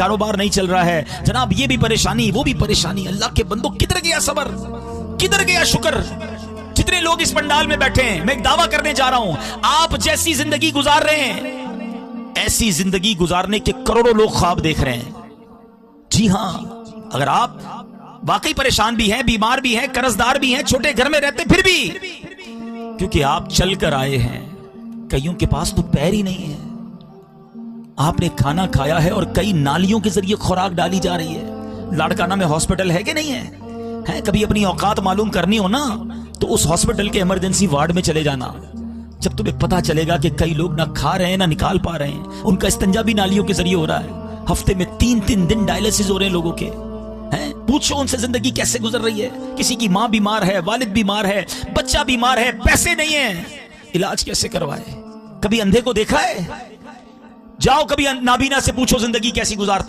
कारोबार नहीं चल रहा है जनाब, ये भी परेशानी वो भी परेशानी। अल्लाह के बंदो किधर गया सबर, किधर गया शुक्र। जितने लोग इस पंडाल में बैठे हैं, मैं एक दावा करने जा रहा हूं, आप जैसी जिंदगी गुजार रहे हैं, ऐसी जिंदगी गुजारने के करोड़ों लोग ख्वाब देख रहे हैं। जी हां, अगर आप वाकई परेशान भी हैं, बीमार भी हैं, कर्जदार भी हैं, छोटे घर में रहते फिर भी, क्योंकि आप चल कर आए हैं, कईयों के पास तो पैर ही नहीं है। आपने खाना खाया है और कई नालियों के जरिए खुराक डाली जा रही है। लाड़काना में हॉस्पिटल है कि नहीं है? है? कभी अपनी औकात मालूम करनी हो ना तो उस हॉस्पिटल के इमरजेंसी वार्ड में चले जाना। जब तुम्हें पता चलेगा कि कई लोग ना खा रहे हैं ना निकाल पा रहे हैं, उनका इस्तिंजा भी नालियों के जरिए हो रहा है। हफ्ते में 3-3 दिन डायलिसिस हो रहे हैं लोगों के। हैं? पूछो उनसे जिंदगी कैसे गुजर रही है। किसी की माँ बीमार है, वालिद बीमार है, बच्चा बीमार है, पैसे नहीं है, इलाज कैसे करवाए। कभी अंधे को देखा है? जाओ कभी नाबीना से पूछो जिंदगी कैसी गुजारता।